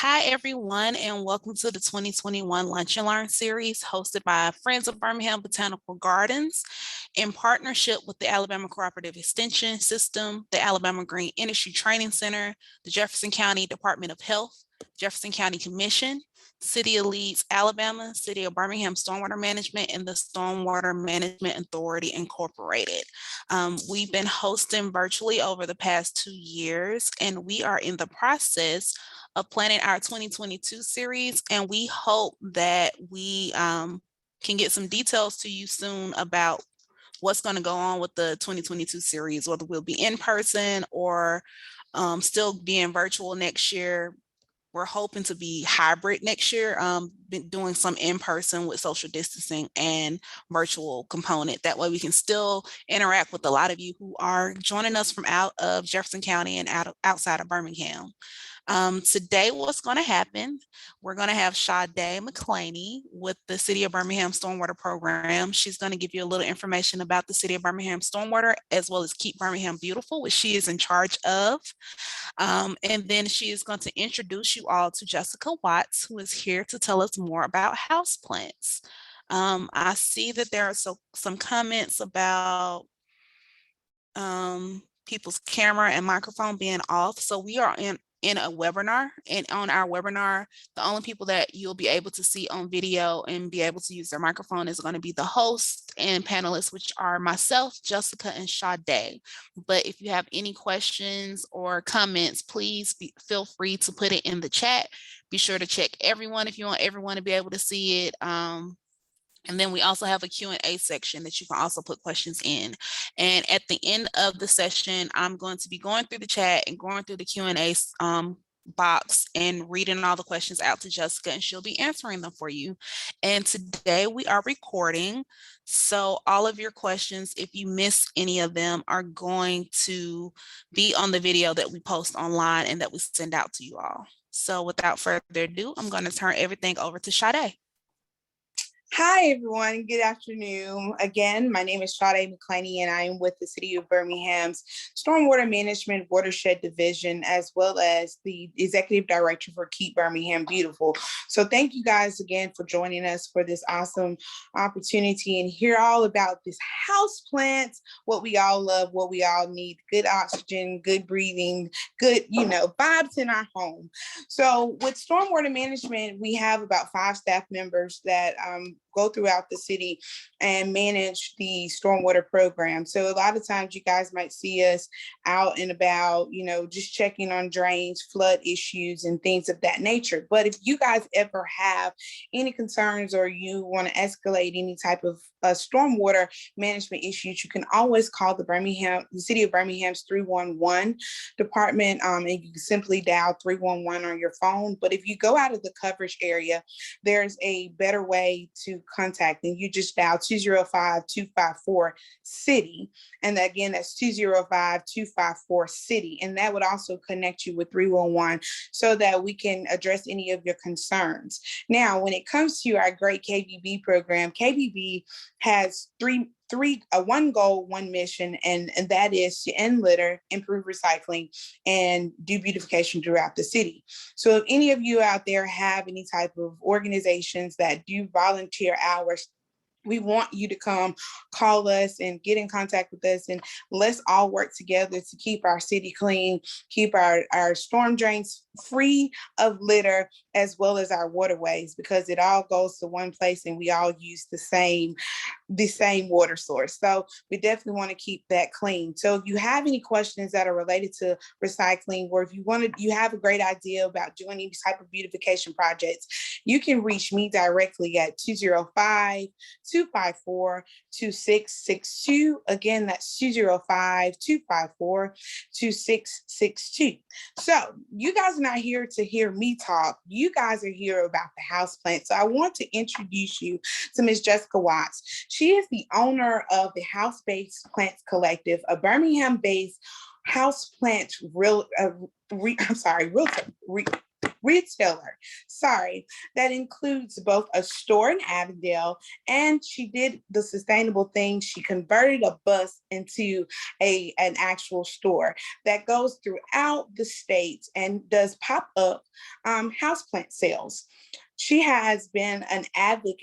Hi, everyone, and welcome to the 2021 Lunch and Learn series hosted by Friends of Birmingham Botanical Gardens in partnership with the Alabama Cooperative Extension System, the Alabama Green Industry Training Center, the Jefferson County Department of Health, Jefferson County Commission, City of Leeds, Alabama, City of Birmingham Stormwater Management, and the Stormwater Management Authority Incorporated. We've been hosting virtually over the past 2 years, and we are in the process of planning our 2022 series, and we hope that we can get some details to you soon about what's going to go on with the 2022 series, whether we'll be in person or still being virtual next year. We're hoping to be hybrid next year, been doing some in-person with social distancing and virtual component. That way we can still interact with a lot of you who are joining us from out of Jefferson County and outside of Birmingham. Today, what's going to happen, we're going to have Sade McClaney with the City of Birmingham Stormwater Program. She's going to give you a little information about the City of Birmingham Stormwater, as well as Keep Birmingham Beautiful, which she is in charge of. And then she is going to introduce you all to Jessica Watts, who is here to tell us more about houseplants. I see that there are some comments about people's camera and microphone being off. So we are in a webinar, and on our webinar, the only people that you'll be able to see on video and be able to use their microphone is going to be the host and panelists, which are myself, Jessica, and Sade. But if you have any questions or comments, please feel free to put it in the chat. Be sure to check everyone if you want everyone to be able to see it. And then we also have a Q&A section that you can also put questions in. And at the end of the session, I'm going to be going through the chat and going through the Q&A box and reading all the questions out to Jessica, and she'll be answering them for you. And today we are recording. So all of your questions, if you miss any of them, are going to be on the video that we post online and that we send out to you all. So without further ado, I'm going to turn everything over to Sade. Hi, everyone. Good afternoon. Again, my name is Sade McClaney, and I am with the City of Birmingham's Stormwater Management Watershed Division, as well as the Executive Director for Keep Birmingham Beautiful. So thank you guys again for joining us for this awesome opportunity and hear all about this house plants, what we all love, what we all need, good oxygen, good breathing, good, vibes in our home. So with stormwater management, we have about 5 staff members that go throughout the city and manage the stormwater program. So a lot of times you guys might see us out and about, just checking on drains, flood issues, and things of that nature. But if you guys ever have any concerns or you want to escalate any type of stormwater management issues, you can always call the City of Birmingham's 311 department, and you can simply dial 311 on your phone. But if you go out of the coverage area, there's a better way to contact, and you just dial 205-254-CITY. And again, that's 205-254-CITY. And that would also connect you with 311 so that we can address any of your concerns. Now, when it comes to our great KBB program, KBB has one goal, one mission, and that is to end litter, improve recycling, and do beautification throughout the city. So if any of you out there have any type of organizations that do volunteer hours, we want you to come call us and get in contact with us, and let's all work together to keep our city clean, keep our storm drains free of litter, as well as our waterways, because it all goes to one place and we all use the same water source. So we definitely want to keep that clean. So if you have any questions that are related to recycling, or if you have a great idea about doing any type of beautification projects, you can reach me directly at 205-254-2662. Again, that's 205-254-2662. So you guys are not here to hear me talk. You guys are here about the houseplant. So I want to introduce you to Ms. Jessica Watts. She is the owner of the House-Based Plants Collective, a Birmingham-based houseplant realtor. retailer, sorry, that includes both a store in Avondale, and she did the sustainable thing. She converted a bus into an actual store that goes throughout the state and does pop-up houseplant sales. She has been an avid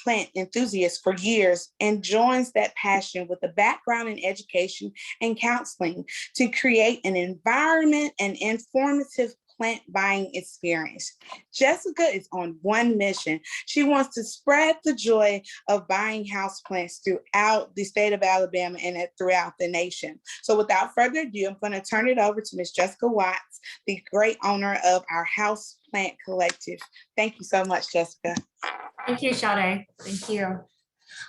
plant enthusiast for years and joins that passion with a background in education and counseling to create an environment and informative plant buying experience. Jessica is on one mission. She wants to spread the joy of buying houseplants throughout the state of Alabama and throughout the nation. So without further ado, I'm going to turn it over to Ms. Jessica Watts, the great owner of our Houseplant Collective. Thank you so much, Jessica. Thank you, Sade. Thank you.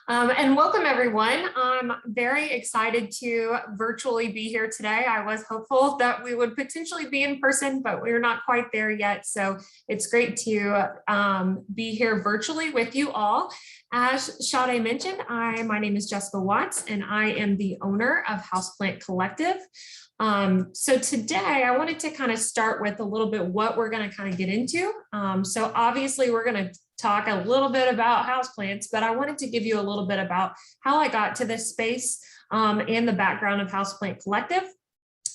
And welcome, everyone. I'm very excited to virtually be here today. I was hopeful that we would potentially be in person, but we're not quite there yet. So it's great to be here virtually with you all. As Sade mentioned, my name is Jessica Watts, and I am the owner of Houseplant Collective. So today I wanted to kind of start with a little bit what we're going to kind of get into. So obviously we're going to talk a little bit about houseplants, but I wanted to give you a little bit about how I got to this space and the background of Houseplant Collective.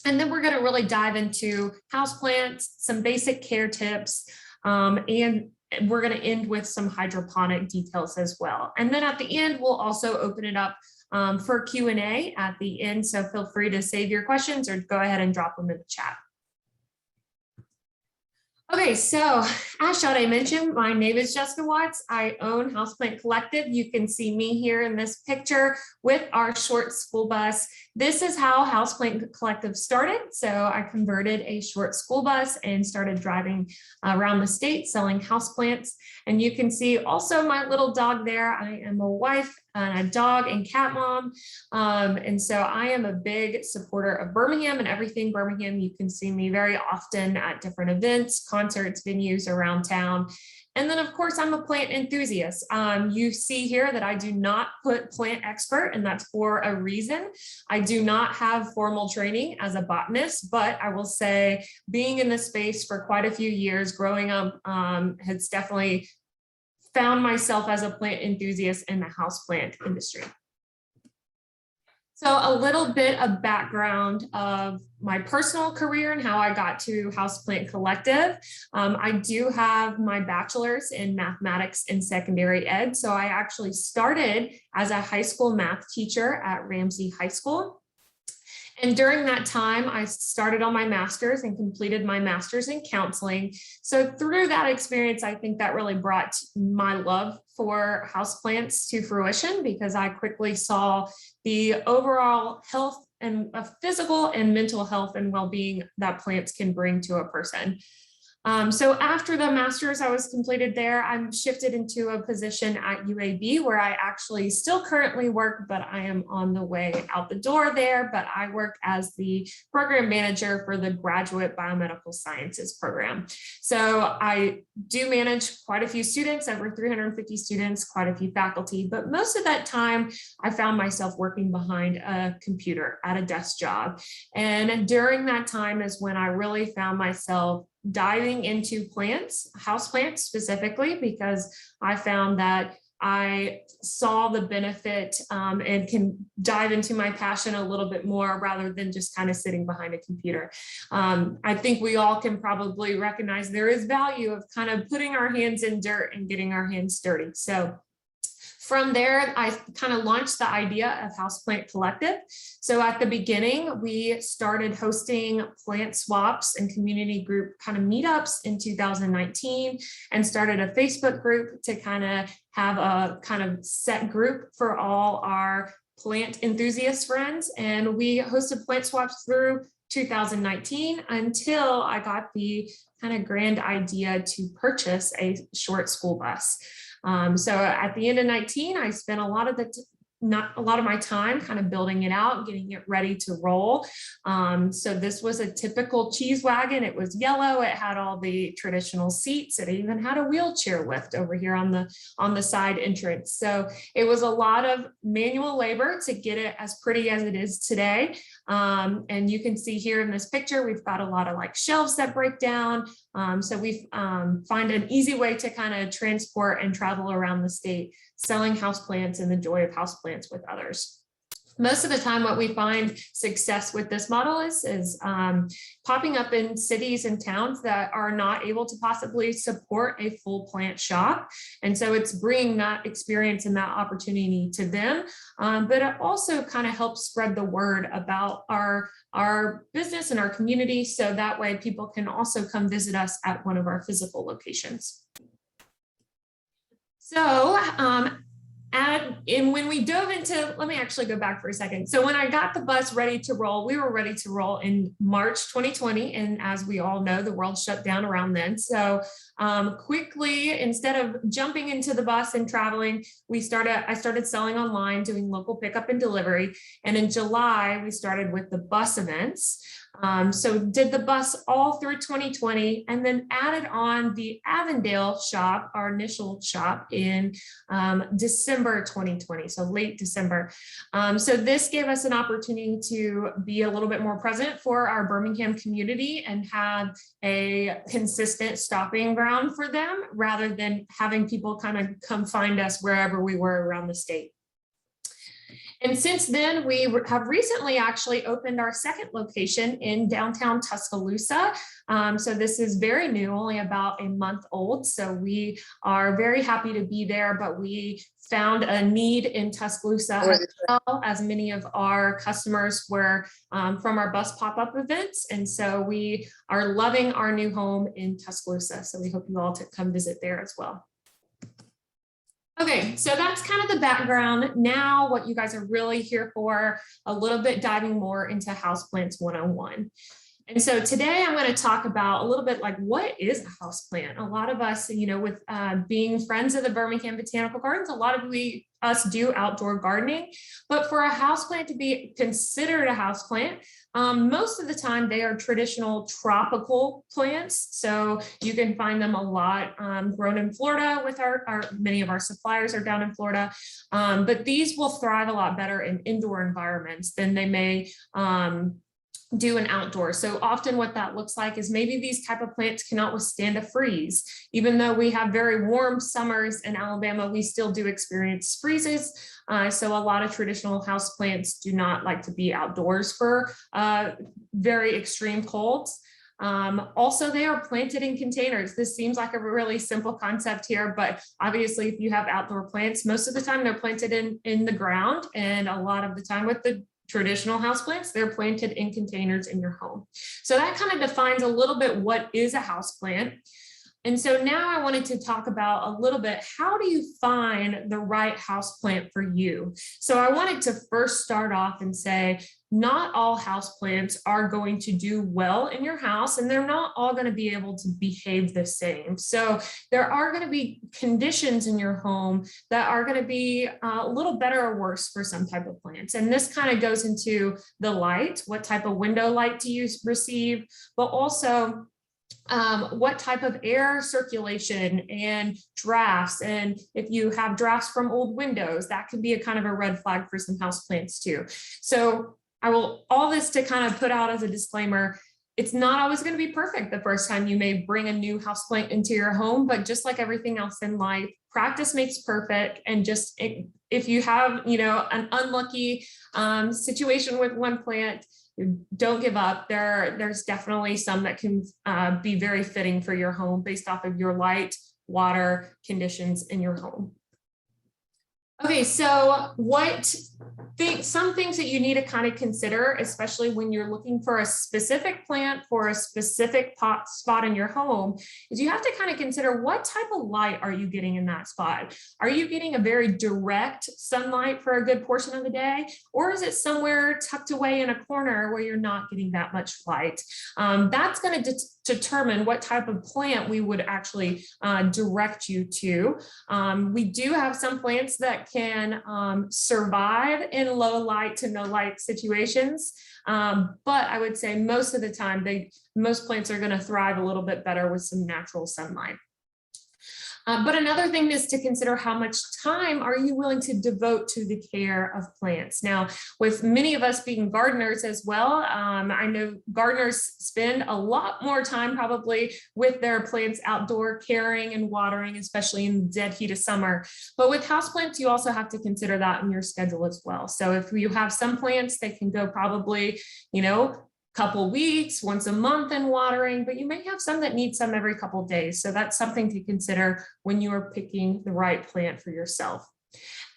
And then we're going to really dive into houseplants, some basic care tips, and we're going to end with some hydroponic details as well. And then at the end, we'll also open it up for Q&A at the end. So feel free to save your questions or go ahead and drop them in the chat. Okay, so as Sade mentioned, my name is Jessica Watts. I own Houseplant Collective. You can see me here in this picture with our short school bus. This is how Houseplant Collective started. So I converted a short school bus and started driving around the state selling houseplants. And you can see also my little dog there. I am a wife and a dog and cat mom. And so I am a big supporter of Birmingham and everything Birmingham. You can see me very often at different events, concerts, venues around town. And then of course, I'm a plant enthusiast. You see here that I do not put plant expert, and that's for a reason. I do not have formal training as a botanist, but I will say being in this space for quite a few years, growing up, has definitely found myself as a plant enthusiast in the houseplant industry. So a little bit of background of my personal career and how I got to Houseplant Collective. I do have my bachelor's in mathematics and secondary ed. So I actually started as a high school math teacher at Ramsey High School. And during that time, I started on my master's and completed my master's in counseling. So through that experience, I think that really brought my love for houseplants to fruition, because I quickly saw the overall health and physical and mental health and well-being that plants can bring to a person. So after the master's I was completed there, I'm shifted into a position at UAB where I actually still currently work, but I am on the way out the door there. But I work as the program manager for the graduate biomedical sciences program. So I do manage quite a few students, over 350 students, quite a few faculty, but most of that time I found myself working behind a computer at a desk job. And during that time is when I really found myself diving into plants, houseplants specifically, because I found that I saw the benefit and can dive into my passion a little bit more rather than just kind of sitting behind a computer. I think we all can probably recognize there is value of kind of putting our hands in dirt and getting our hands dirty. So from there, I kind of launched the idea of Houseplant Collective. So at the beginning, we started hosting plant swaps and community group kind of meetups in 2019 and started a Facebook group to kind of have a kind of set group for all our plant enthusiast friends. And we hosted plant swaps through 2019 until I got the kind of grand idea to purchase a short school bus. So at the end of 19, I spent a lot of my time kind of building it out, getting it ready to roll. So this was a typical cheese wagon. It was yellow. It had all the traditional seats. It even had a wheelchair lift over here on the side entrance. So it was a lot of manual labor to get it as pretty as it is today. And you can see here in this picture, we've got a lot of like shelves that break down. So we find an easy way to kind of transport and travel around the state, selling houseplants and the joy of houseplants with others. Most of the time, what we find success with this model is popping up in cities and towns that are not able to possibly support a full plant shop. And so it's bringing that experience and that opportunity to them. But it also kind of helps spread the word about our business and our community. So that way people can also come visit us at one of our physical locations. So, and when we dove into, let me actually go back for a second. So when I got the bus ready to roll, we were ready to roll in March 2020. And as we all know, the world shut down around then. So quickly, instead of jumping into the bus and traveling, I started selling online, doing local pickup and delivery. And in July, we started with the bus events. So did the bus all through 2020 and then added on the Avondale shop, our initial shop in December 2020, so late December. So this gave us an opportunity to be a little bit more present for our Birmingham community and have a consistent stopping ground for them rather than having people kind of come find us wherever we were around the state. And since then, we have recently actually opened our second location in downtown Tuscaloosa. So this is very new, only about a month old. So we are very happy to be there, but we found a need in Tuscaloosa as well, as many of our customers were from our bus pop-up events. And so we are loving our new home in Tuscaloosa. So we hope you all to come visit there as well. Okay, so that's kind of the background. Now what you guys are really here for, a little bit diving more into Houseplants 101. And so today I'm going to talk about a little bit like, what is a houseplant? A lot of us, you know, with being friends of the Birmingham Botanical Gardens, a lot of us do outdoor gardening, but for a houseplant to be considered a houseplant, most of the time they are traditional tropical plants. So you can find them a lot grown in Florida with many of our suppliers are down in Florida, but these will thrive a lot better in indoor environments than they may do an outdoor. So often what that looks like is maybe these type of plants cannot withstand a freeze. Even though we have very warm summers in Alabama, we still do experience freezes. So a lot of traditional house plants do not like to be outdoors for very extreme colds. Also, they are planted in containers. This seems like a really simple concept here, but obviously if you have outdoor plants, most of the time they're planted in the ground, and a lot of the time with the traditional houseplants, they're planted in containers in your home. So that kind of defines a little bit what is a houseplant. And so now I wanted to talk about a little bit, how do you find the right houseplant for you? So I wanted to first start off and say, not all houseplants are going to do well in your house, and they're not all going to be able to behave the same. So there are going to be conditions in your home that are going to be a little better or worse for some type of plants. And this kind of goes into the light, what type of window light do you receive, but also what type of air circulation and drafts. And if you have drafts from old windows, that could be a kind of a red flag for some houseplants too. So all this to kind of put out as a disclaimer, it's not always going to be perfect the first time you may bring a new houseplant into your home, but just like everything else in life, practice makes perfect. And just if you have, you know, an unlucky situation with one plant, don't give up. There's definitely some that can be very fitting for your home based off of your light, water conditions in your home. Okay, so some things that you need to kind of consider, especially when you're looking for a specific plant for a specific spot in your home, is you have to kind of consider what type of light are you getting in that spot? Are you getting a very direct sunlight for a good portion of the day? Or is it somewhere tucked away in a corner where you're not getting that much light? That's going to determine what type of plant we would actually direct you to. We do have some plants that can survive in low light to no light situations. But I would say most of the time, most plants are going to thrive a little bit better with some natural sunlight. But another thing is to consider how much time are you willing to devote to the care of plants. Now, with many of us being gardeners as well, I know gardeners spend a lot more time probably with their plants outdoor caring and watering, especially in the dead heat of summer. But with houseplants, you also have to consider that in your schedule as well. So if you have some plants, they can go probably, couple weeks, once a month in watering, but you may have some that need some every couple of days. So that's something to consider when you are picking the right plant for yourself.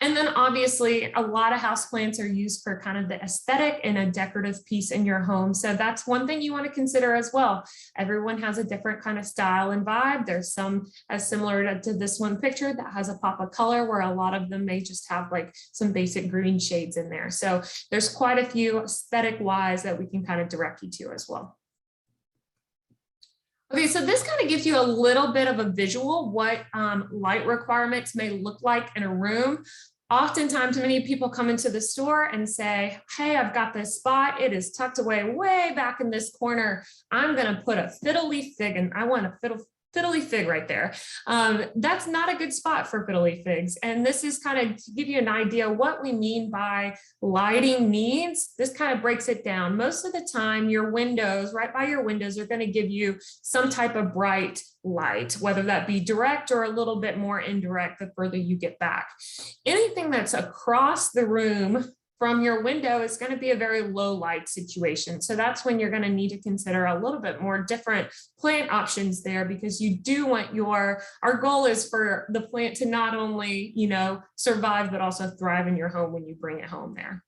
And then obviously a lot of houseplants are used for kind of the aesthetic and a decorative piece in your home. So that's one thing you want to consider as well. Everyone has a different kind of style and vibe. There's some as similar to this one picture that has a pop of color, where a lot of them may just have like some basic green shades in there. So there's quite a few aesthetic wise that we can kind of direct you to as well. Okay, so this kind of gives you a little bit of a visual what light requirements may look like in a room. Oftentimes, many people come into the store and say, hey, I've got this spot. It is tucked away way back in this corner. I'm going to put a fiddle leaf fig, and I want a fiddle leaf fig right there. That's not a good spot for fiddle leaf figs. And this is kind of to give you an idea what we mean by lighting needs. This kind of breaks it down. Most of the time, your windows, right by your windows, are going to give you some type of bright light, whether that be direct or a little bit more indirect the further you get back. Anything that's across the room from your window is going to be a very low light situation. So that's when you're going to need to consider a little bit more different plant options there, because you do want our goal is for the plant to not only, survive, but also thrive in your home when you bring it home there.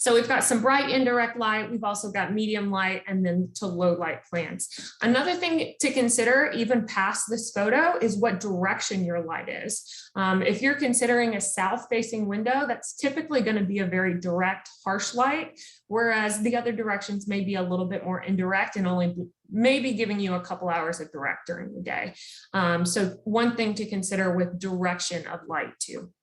So we've got some bright indirect light. We've also got medium light and then to low light plants. Another thing to consider even past this photo is what direction your light is. If you're considering a south facing window, that's typically going to be a very direct, harsh light, whereas the other directions may be a little bit more indirect and only maybe giving you a couple hours of direct during the day. So one thing to consider with direction of light too.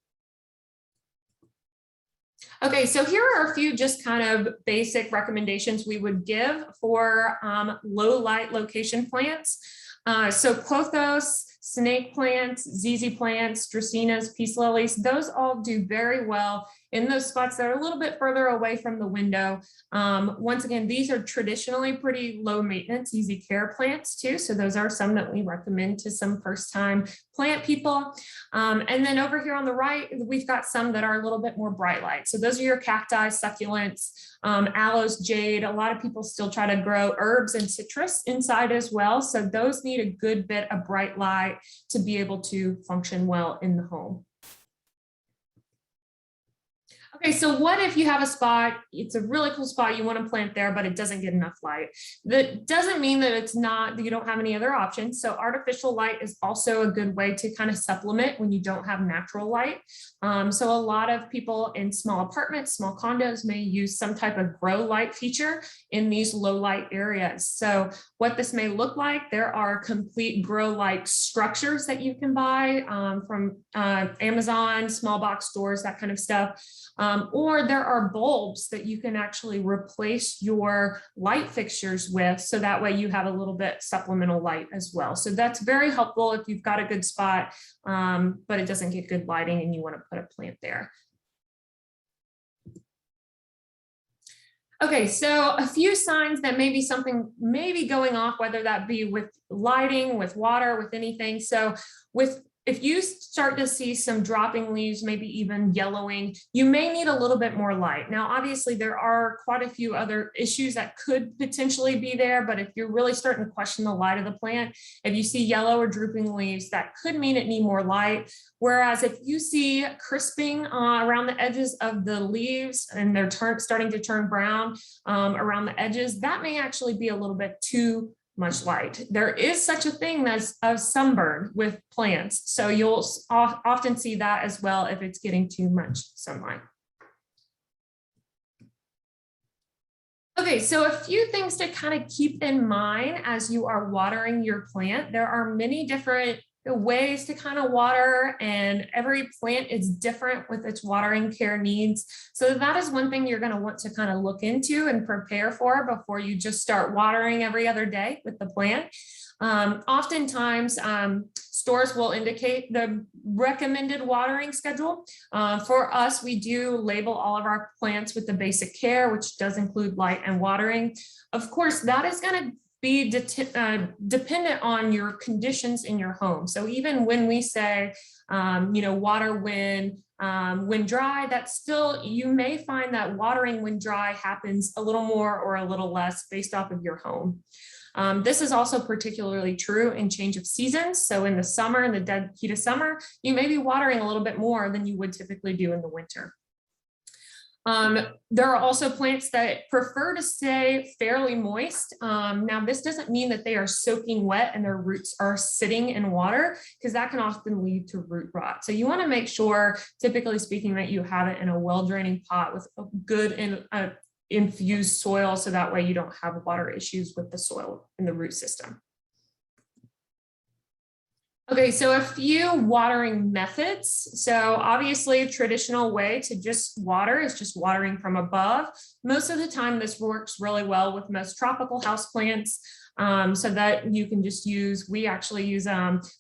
Okay, so here are a few just kind of basic recommendations we would give for low light location plants. So pothos, snake plants, ZZ plants, dracaenas, peace lilies, those all do very well in those spots that are a little bit further away from the window. Once again, these are traditionally pretty low maintenance, easy care plants too. So those are some that we recommend to some first time plant people. And then over here on the right, we've got some that are a little bit more bright light. So those are your cacti, succulents, aloes, jade. A lot of people still try to grow herbs and citrus inside as well. So those need a good bit of bright light to be able to function well in the home. Okay, so what if you have a spot, it's a really cool spot, you want to plant there, but it doesn't get enough light? That doesn't mean that it's not, that you don't have any other options. So artificial light is also a good way to kind of supplement when you don't have natural light. So a lot of people in small apartments, small condos may use some type of grow light feature in these low light areas. So what this may look like, there are complete grow light structures that you can buy from Amazon, small box stores, that kind of stuff. Or there are bulbs that you can actually replace your light fixtures with, so that way you have a little bit supplemental light as well. So that's very helpful if you've got a good spot, but it doesn't get good lighting and you want to put a plant there. Okay, so a few signs that maybe something may be going off, whether that be with lighting, with water, with anything. So if you start to see some dropping leaves, maybe even yellowing, you may need a little bit more light. Now, obviously, there are quite a few other issues that could potentially be there, but if you're really starting to question the light of the plant, if you see yellow or drooping leaves, that could mean it needs more light. Whereas if you see crisping around the edges of the leaves and they're starting to turn brown around the edges, that may actually be a little bit too much light. There is such a thing as a sunburn with plants. So you'll often see that as well if it's getting too much sunlight. Okay, so a few things to kind of keep in mind as you are watering your plant. There are many different ways to kind of water, and every plant is different with its watering care needs. So that is one thing you're going to want to kind of look into and prepare for before you just start watering every other day with the plant. Oftentimes, Stores will indicate the recommended watering schedule. For us, we do label all of our plants with the basic care, which does include light and watering. Of course, that is going to be dependent on your conditions in your home. So even when we say, water when dry, that's still, you may find that watering when dry happens a little more or a little less based off of your home. This is also particularly true in change of seasons. So in the summer, in the dead heat of summer, you may be watering a little bit more than you would typically do in the winter. There are also plants that prefer to stay fairly moist. Now, this doesn't mean that they are soaking wet and their roots are sitting in water, because that can often lead to root rot. So you want to make sure, typically speaking, that you have it in a well-draining pot with a good infused soil, so that way you don't have water issues with the soil in the root system. Okay, so a few watering methods. So obviously a traditional way to just water is just watering from above. Most of the time this works really well with most tropical houseplants, so that you can just use, we actually use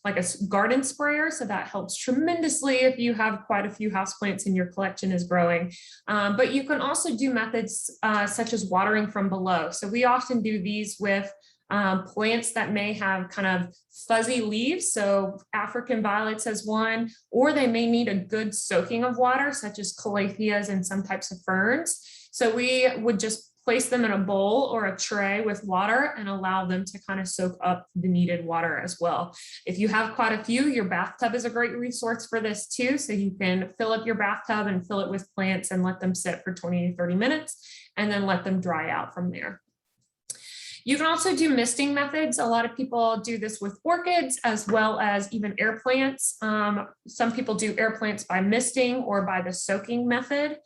like a garden sprayer. So that helps tremendously if you have quite a few houseplants and your collection is growing. But you can also do methods such as watering from below. So we often do these with plants that may have kind of fuzzy leaves. So African violets as one, or they may need a good soaking of water, such as calatheas and some types of ferns. So we would just place them in a bowl or a tray with water and allow them to kind of soak up the needed water as well. If you have quite a few, your bathtub is a great resource for this too. So you can fill up your bathtub and fill it with plants and let them sit for 20 to 30 minutes and then let them dry out from there. You can also do misting methods. A lot of people do this with orchids as well as even air plants. Some people do air plants by misting or by the soaking method.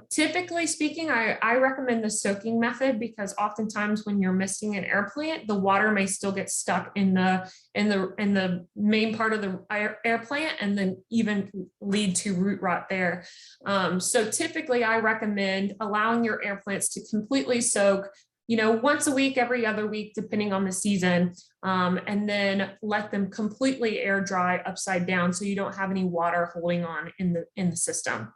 Typically speaking, I recommend the soaking method, because oftentimes when you're misting an air plant, the water may still get stuck in the main part of the air plant and then even lead to root rot there. So typically I recommend allowing your air plants to completely soak, once a week, every other week, depending on the season, and then let them completely air dry upside down, so you don't have any water holding on in the system.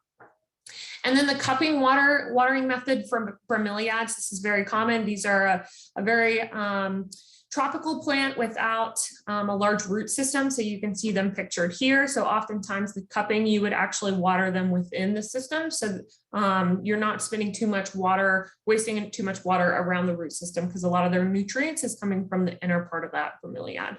And then the cupping watering method from bromeliads. This is very common. These are a very tropical plant without a large root system. So you can see them pictured here. So oftentimes the cupping, you would actually water them within the system. So you're not spending too much water, wasting too much water around the root system, because a lot of their nutrients is coming from the inner part of that bromeliad.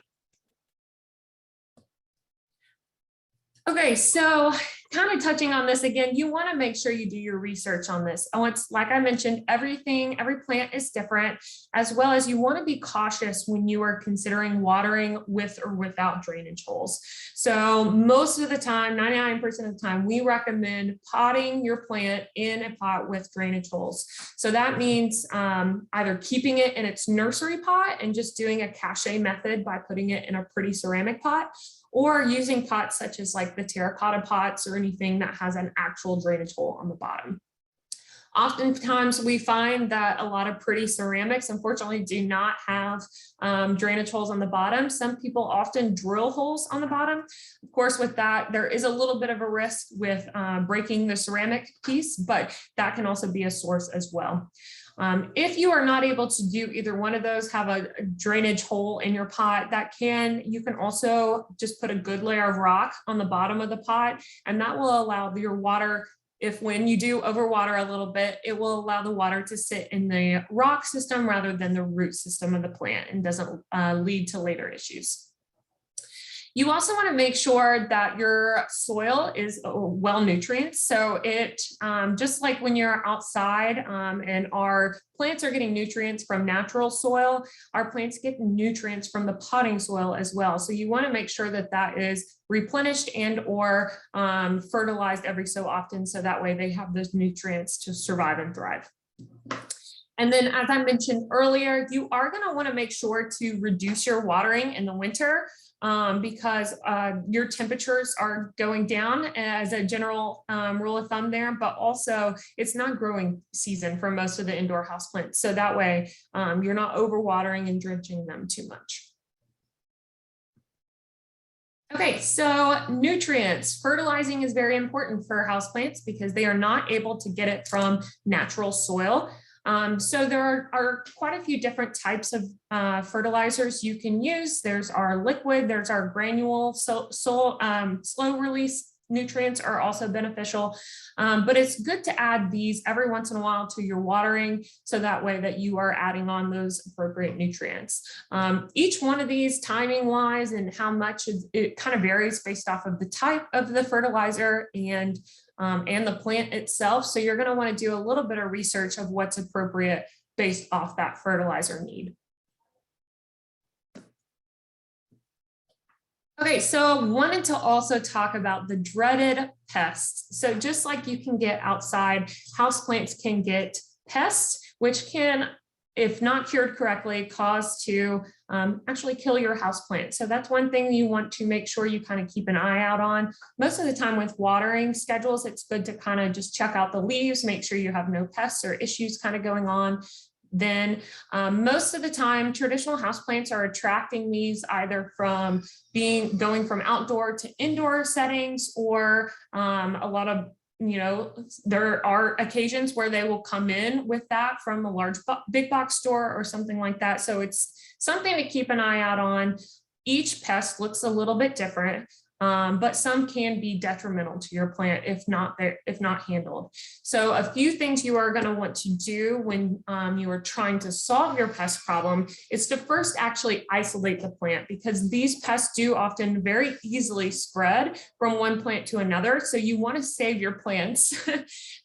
Okay, so kind of touching on this again, you want to make sure you do your research on this. Like I mentioned, every plant is different, as well as you want to be cautious when you are considering watering with or without drainage holes. So most of the time, 99% of the time, we recommend potting your plant in a pot with drainage holes. So that means either keeping it in its nursery pot and just doing a cachet method by putting it in a pretty ceramic pot, or using pots such as like the terracotta pots or anything that has an actual drainage hole on the bottom. Oftentimes we find that a lot of pretty ceramics, unfortunately, do not have drainage holes on the bottom. Some people often drill holes on the bottom. Of course, with that, there is a little bit of a risk with breaking the ceramic piece, but that can also be a source as well. If you are not able to do either one of those, have a drainage hole in your pot, you can also just put a good layer of rock on the bottom of the pot, and that will allow your water, when you do overwater a little bit, it will allow the water to sit in the rock system rather than the root system of the plant, and doesn't lead to later issues. You also want to make sure that your soil is well nutrients. So just like when you're outside and our plants are getting nutrients from natural soil, our plants get nutrients from the potting soil as well. So you want to make sure that that is replenished and or fertilized every so often, so that way they have those nutrients to survive and thrive. And then, as I mentioned earlier, you are going to want to make sure to reduce your watering in the winter, because your temperatures are going down as a general rule of thumb there, but also it's not growing season for most of the indoor houseplants. So that way you're not overwatering and drenching them too much. Okay, so nutrients. Fertilizing is very important for houseplants because they are not able to get it from natural soil. So there are quite a few different types of fertilizers you can use. There's our liquid, there's our granule, slow release nutrients are also beneficial, but it's good to add these every once in a while to your watering, so that way that you are adding on those appropriate nutrients. Each one of these, timing wise and how much it kind of varies based off of the type of the fertilizer and the plant itself. So you're going to want to do a little bit of research of what's appropriate based off that fertilizer need. Okay, so wanted to also talk about the dreaded pests. So just like you can get outside, houseplants can get pests, which can, if not cured correctly, cause to actually kill your houseplant. So that's one thing you want to make sure you kind of keep an eye out on. Most of the time with watering schedules, it's good to kind of just check out the leaves, make sure you have no pests or issues kind of going on. Then most of the time, traditional houseplants are attracting these either from going from outdoor to indoor settings, or a lot of, there are occasions where they will come in with that from a large big box store or something like that. So it's something to keep an eye out on. Each pest looks a little bit different. But some can be detrimental to your plant if not handled. So a few things you are going to want to do when you are trying to solve your pest problem is to first actually isolate the plant, because these pests do often very easily spread from one plant to another. So you want to save your plants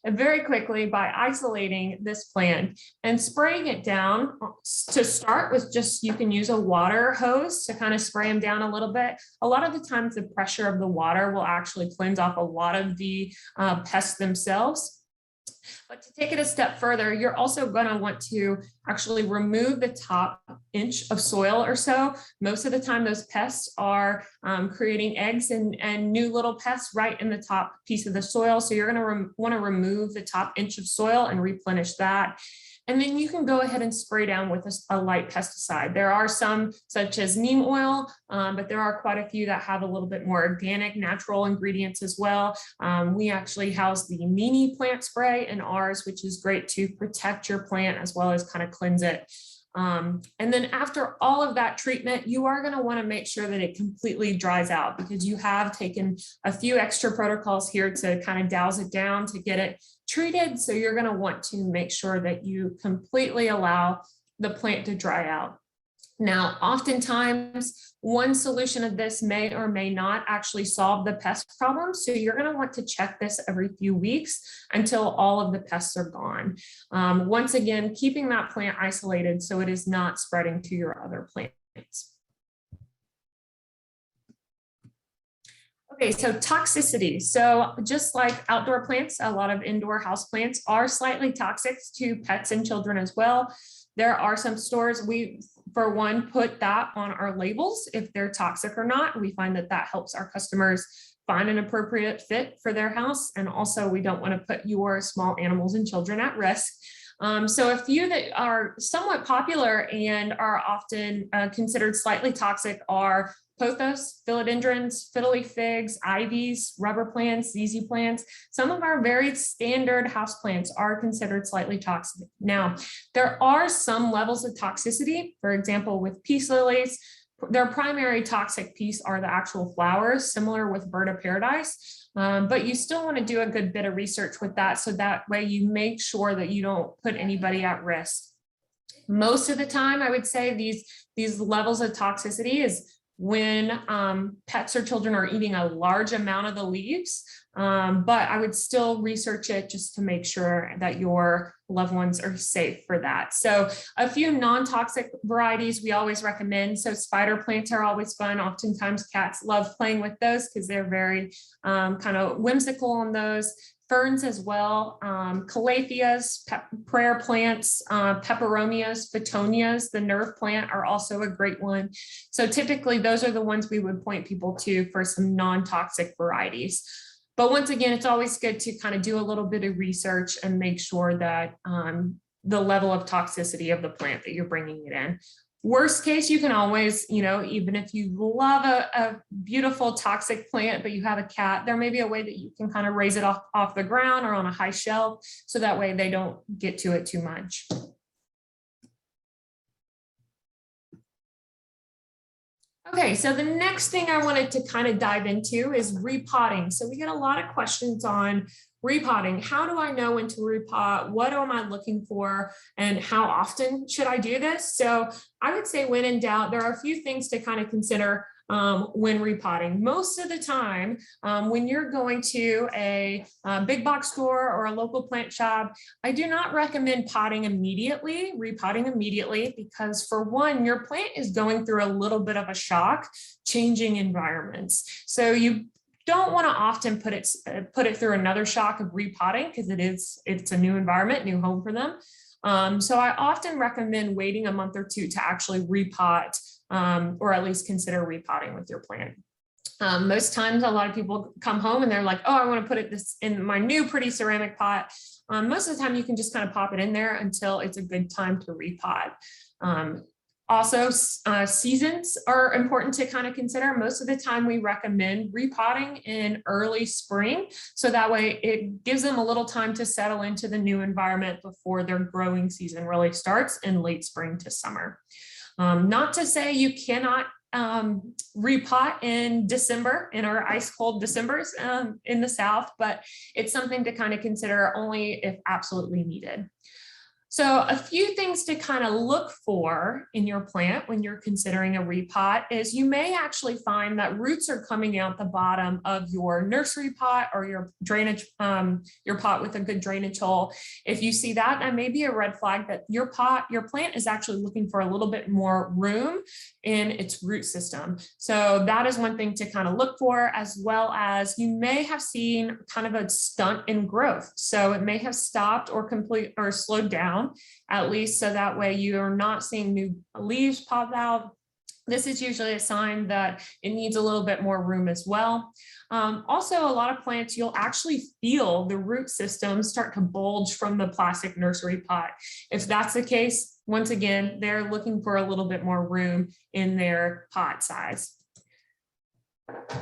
very quickly by isolating this plant and spraying it down. To start with, just you can use a water hose to kind of spray them down a little bit. A lot of the times the pressure of the water will actually cleanse off a lot of the pests themselves. But to take it a step further, you're also going to want to actually remove the top inch of soil or so. Most of the time, those pests are creating eggs and new little pests right in the top piece of the soil. So you're going to want to remove the top inch of soil and replenish that. And then you can go ahead and spray down with a light pesticide. There are some such as neem oil, but there are quite a few that have a little bit more organic, natural ingredients as well. We actually house the mini plant spray in ours, which is great to protect your plant as well as kind of cleanse it. And then after all of that treatment, you are going to want to make sure that it completely dries out, because you have taken a few extra protocols here to kind of douse it down to get it treated. So you're going to want to make sure that you completely allow the plant to dry out. Now, oftentimes, one solution of this may or may not actually solve the pest problem. So you're going to want to check this every few weeks until all of the pests are gone. Once again, keeping that plant isolated so it is not spreading to your other plants. Okay, so toxicity. So just like outdoor plants, a lot of indoor house plants are slightly toxic to pets and children as well. There are some stores, we, for one, put that on our labels if they're toxic or not. We find that that helps our customers find an appropriate fit for their house. And also, we don't want to put your small animals and children at risk. So a few that are somewhat popular and are often considered slightly toxic are pothos, philodendrons, fiddly figs, ivies, rubber plants, ZZ plants. Some of our very standard houseplants are considered slightly toxic. Now, there are some levels of toxicity. For example, with peace lilies, their primary toxic piece are the actual flowers, similar with bird of paradise. But you still want to do a good bit of research with that, so that way you make sure that you don't put anybody at risk. Most of the time, I would say these levels of toxicity is when pets or children are eating a large amount of the leaves, but I would still research it just to make sure that your loved ones are safe for that. So a few non-toxic varieties we always recommend. So spider plants are always fun. Oftentimes cats love playing with those because they're very kind of whimsical on those. Ferns as well, calatheas, prayer plants, peperomias, petunias, the nerve plant are also a great one. So typically those are the ones we would point people to for some non-toxic varieties. But once again, it's always good to kind of do a little bit of research and make sure that the level of toxicity of the plant that you're bringing it in Worst case, you can always, even if you love a beautiful toxic plant, but you have a cat, there may be a way that you can kind of raise it off the ground or on a high shelf, so that way they don't get to it too much. Okay, so the next thing I wanted to kind of dive into is repotting. So we get a lot of questions on repotting. How do I know when to repot? What am I looking for? And how often should I do this? So I would say when in doubt, there are a few things to kind of consider when repotting. Most of the time, when you're going to a big box store or a local plant shop, I do not recommend repotting immediately, because for one, your plant is going through a little bit of a shock, changing environments. So you don't want to often put it through another shock of repotting, because it's a new environment, new home for them. So I often recommend waiting a month or two to actually repot, or at least consider repotting with your plant. Most times, a lot of people come home and they're like, oh, I want to put this in my new pretty ceramic pot. Most of the time, you can just kind of pop it in there until it's a good time to repot. Also, seasons are important to kind of consider. Most of the time we recommend repotting in early spring, so that way it gives them a little time to settle into the new environment before their growing season really starts in late spring to summer. Not to say you cannot repot in December, in our ice cold Decembers in the South, but it's something to kind of consider only if absolutely needed. So a few things to kind of look for in your plant when you're considering a repot is you may actually find that roots are coming out the bottom of your nursery pot or your drainage, your pot with a good drainage hole. If you see that, that may be a red flag that your plant is actually looking for a little bit more room in its root system. So that is one thing to kind of look for, as well as you may have seen kind of a stunt in growth. So it may have stopped or slowed down, at least, so that way you are not seeing new leaves pop out. This is usually a sign that it needs a little bit more room as well. Also, a lot of plants, you'll actually feel the root system start to bulge from the plastic nursery pot. If that's the case, once again, they're looking for a little bit more room in their pot size.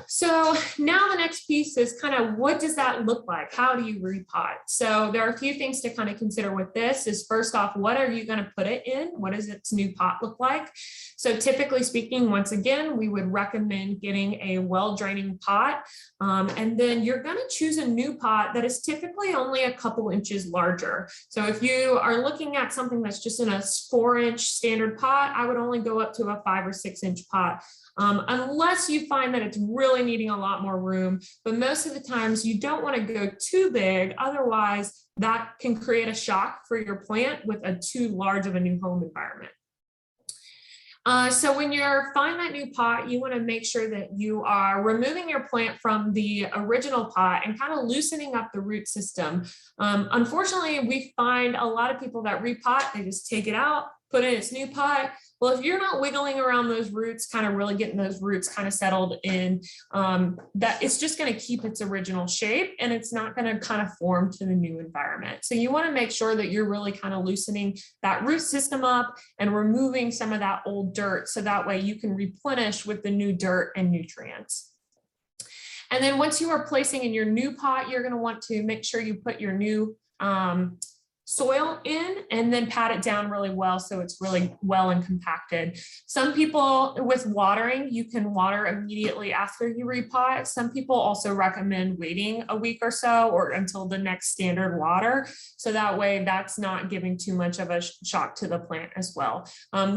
So now the next piece is kind of, what does that look like? How do you repot? So there are a few things to kind of consider with this. Is first off, what are you going to put it in? What does its new pot look like? So typically speaking, once again, we would recommend getting a well-draining pot. And then you're going to choose a new pot that is typically only a couple inches larger. So if you are looking at something that's just in a 4-inch standard pot, I would only go up to a 5 or 6 inch pot. Unless you find that it's really needing a lot more room, but most of the times you don't want to go too big. Otherwise, that can create a shock for your plant with a too large of a new home environment. So when you're finding that new pot, you want to make sure that you are removing your plant from the original pot and kind of loosening up the root system. Unfortunately, we find a lot of people that repot, they just take it out, put in its new pot. Well, if you're not wiggling around those roots, kind of really getting those roots kind of settled in, that it's just going to keep its original shape and it's not going to kind of form to the new environment. So you want to make sure that you're really kind of loosening that root system up and removing some of that old dirt, so that way you can replenish with the new dirt and nutrients. And then once you are placing in your new pot, you're going to want to make sure you put your new soil in and then pat it down really well so it's really well and compacted. Some people with watering, you can water immediately after you repot. Some people also recommend waiting a week or so or until the next standard water, so that way that's not giving too much of a shock to the plant as well.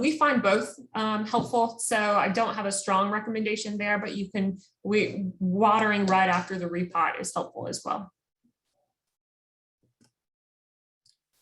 We find both helpful, so I don't have a strong recommendation there, but you can, watering right after the repot is helpful as well.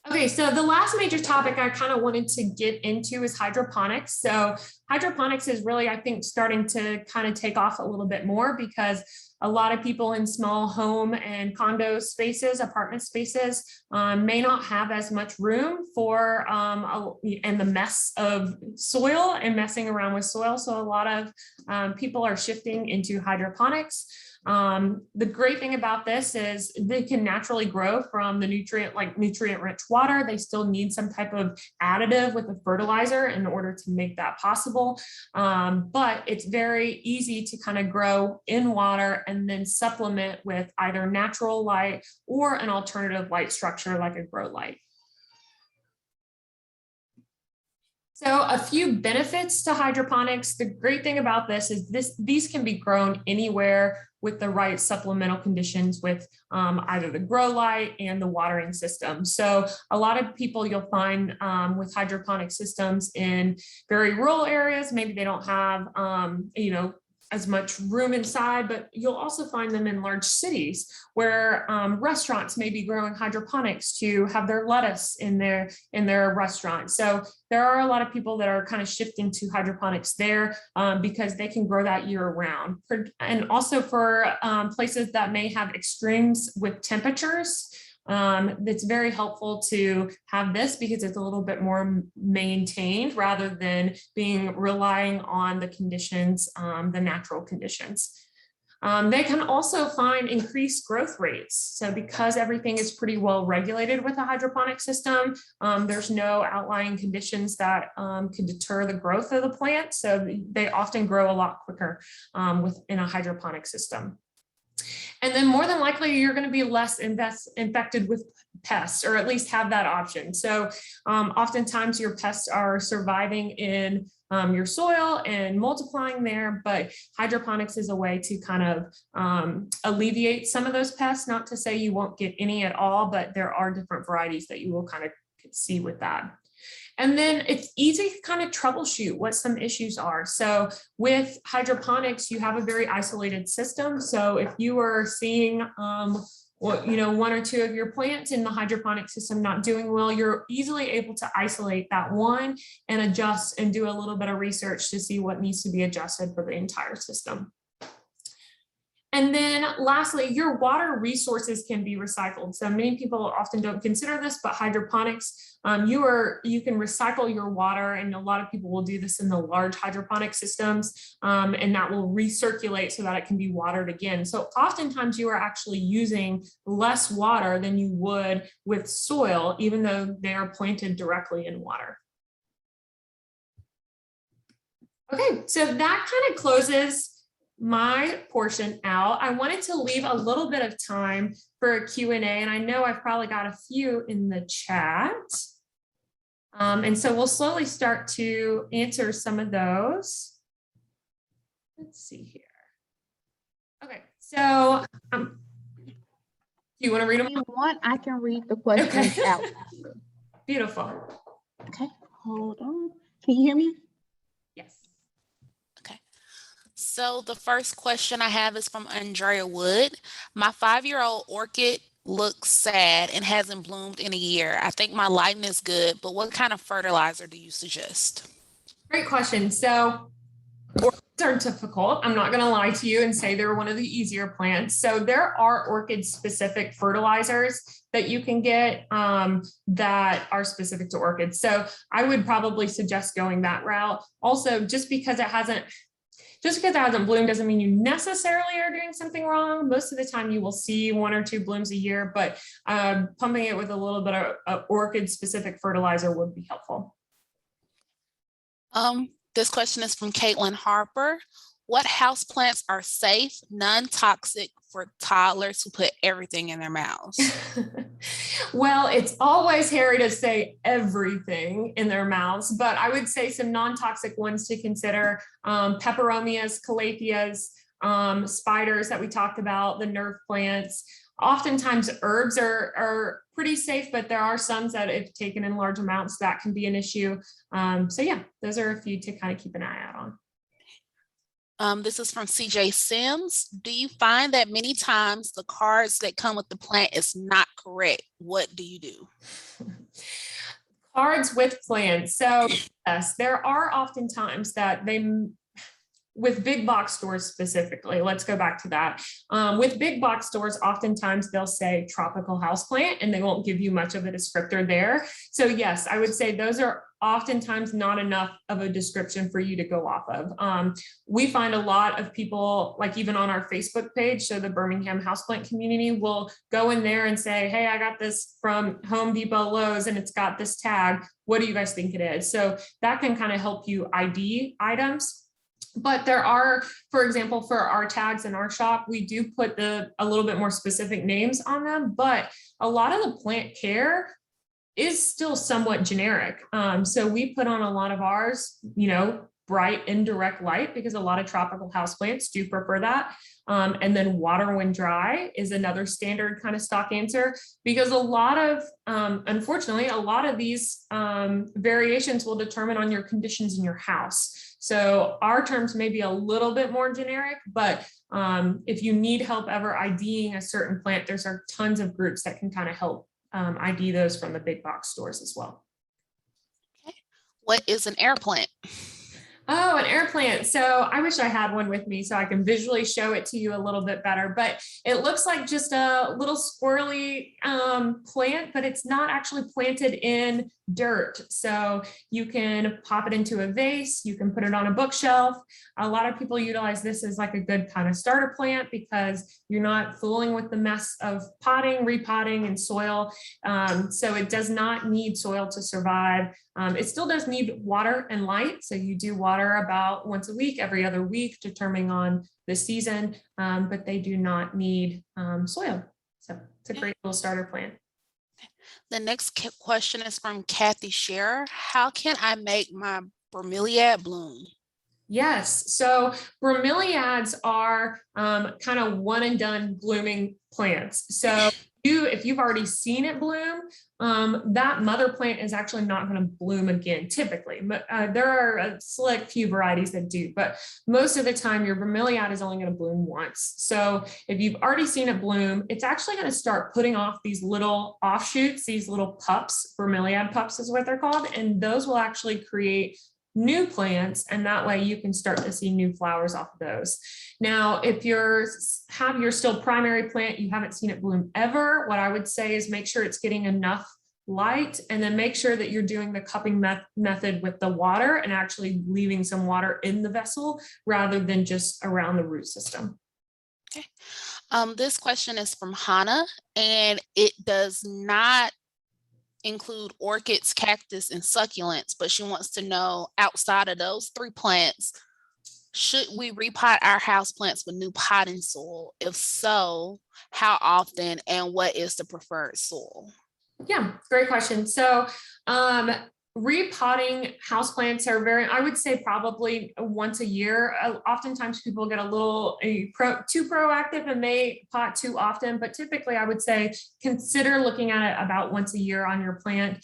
Okay, so the last major topic I kind of wanted to get into is hydroponics. So hydroponics is really, I think, starting to kind of take off a little bit more, because a lot of people in small home and condo spaces, apartment spaces, may not have as much room for and the mess of soil and messing around with soil. So a lot of people are shifting into hydroponics. The great thing about this is they can naturally grow from the nutrient-rich water. They still need some type of additive with a fertilizer in order to make that possible. But it's very easy to kind of grow in water and then supplement with either natural light or an alternative light structure like a grow light. So a few benefits to hydroponics. The great thing about this is these can be grown anywhere with the right supplemental conditions with either the grow light and the watering system. So a lot of people you'll find with hydroponic systems in very rural areas, maybe they don't have, as much room inside, but you'll also find them in large cities where restaurants may be growing hydroponics to have their lettuce in their restaurant. So there are a lot of people that are kind of shifting to hydroponics there because they can grow that year round. And also for places that may have extremes with temperatures, it's very helpful to have this because it's a little bit more maintained rather than relying on the conditions, the natural conditions. They can also find increased growth rates. So because everything is pretty well regulated with a hydroponic system, there's no outlying conditions that could deter the growth of the plant. So they often grow a lot quicker within a hydroponic system. And then more than likely, you're going to be less infected with pests, or at least have that option. So oftentimes your pests are surviving in your soil and multiplying there, but hydroponics is a way to kind of alleviate some of those pests. Not to say you won't get any at all, but there are different varieties that you will kind of see with that. And then it's easy to kind of troubleshoot what some issues are. So with hydroponics, you have a very isolated system. So if you are seeing one or two of your plants in the hydroponic system not doing well, you're easily able to isolate that one and adjust and do a little bit of research to see what needs to be adjusted for the entire system. And then lastly, your water resources can be recycled. So many people often don't consider this, but hydroponics, you can recycle your water, and a lot of people will do this in the large hydroponic systems, and that will recirculate so that it can be watered again. So oftentimes you are actually using less water than you would with soil, even though they are planted directly in water. Okay, so that kind of closes my portion out. I wanted to leave a little bit of time for a Q&A, and I know I've probably got a few in the chat. And so we'll slowly start to answer some of those. Let's see here. Okay, so do you want to read them? If you want, I can read the questions out. Beautiful. Okay, hold on. Can you hear me? Yes. So the first question I have is from Andrea Wood. My 5-year-old orchid looks sad and hasn't bloomed in a year. I think my lighting is good, but what kind of fertilizer do you suggest? Great question. So orchids are difficult. I'm not going to lie to you and say they're one of the easier plants. So there are orchid-specific fertilizers that you can get that are specific to orchids. So I would probably suggest going that route. Also, just because it hasn't bloomed doesn't mean you necessarily are doing something wrong. Most of the time you will see 1 or 2 blooms a year, but pumping it with a little bit of orchid-specific fertilizer would be helpful. This question is from Caitlin Harper. What houseplants are safe, non-toxic for toddlers who put everything in their mouths? Well, it's always hairy to say everything in their mouths, but I would say some non-toxic ones to consider: peperomias, calatheas, spiders that we talked about, the nerve plants. Oftentimes herbs are pretty safe, but there are some that if taken in large amounts, that can be an issue. So yeah, those are a few to kind of keep an eye out on. This is from CJ Sims. Do you find that many times the cards that come with the plant is not correct? What do you do? Cards with plants. So yes, there are often times that with big box stores specifically, let's go back to that. With big box stores, oftentimes they'll say tropical houseplant and they won't give you much of a descriptor there. So yes, I would say those are oftentimes not enough of a description for you to go off of. We find a lot of people, like even on our Facebook page, so the Birmingham houseplant community will go in there and say, hey, I got this from Home Depot, Lowe's, and it's got this tag. What do you guys think it is? So that can kind of help you ID items. But there are, for example, for our tags in our shop, we do put a little bit more specific names on them, but a lot of the plant care is still somewhat generic. So we put on a lot of ours, bright indirect light, because a lot of tropical houseplants do prefer that. And then water when dry is another standard kind of stock answer, because a lot of, unfortunately, a lot of these variations will determine on your conditions in your house. So our terms may be a little bit more generic, but if you need help ever IDing a certain plant, there's tons of groups that can kind of help ID those from the big box stores as well. Okay. What is an air plant? Oh, an air plant. So I wish I had one with me so I can visually show it to you a little bit better, but it looks like just a little squirrely plant, but it's not actually planted in dirt. So you can pop it into a vase, you can put it on a bookshelf. A lot of people utilize this as like a good kind of starter plant because you're not fooling with the mess of potting, repotting, and soil. So it does not need soil to survive. It still does need water and light. So you do water about once a week, every other week, determining on the season, but they do not need soil. So it's a great little starter plant. The next question is from Kathy Scherer. How can I make my bromeliad bloom? Yes, so bromeliads are kind of one and done blooming plants. So if you've already seen it bloom, that mother plant is actually not going to bloom again typically. But there are a select few varieties that do, but most of the time your bromeliad is only going to bloom once. So if you've already seen it bloom, it's actually going to start putting off these little offshoots, these little pups. Bromeliad pups is what they're called, and those will actually create new plants, and that way you can start to see new flowers off of those. Now, if you have your still primary plant, you haven't seen it bloom ever, what I would say is make sure it's getting enough light, and then make sure that you're doing the cupping method with the water and actually leaving some water in the vessel rather than just around the root system. Okay. This question is from Hannah, and it does not include orchids, cactus, and succulents, but she wants to know, outside of those three plants, should we repot our house plants with new potting soil? If so, how often, and what is the preferred soil? Yeah, great question. So repotting houseplants are I would say probably once a year. Oftentimes people get a little too proactive and may pot too often, but typically I would say consider looking at it about once a year on your plant.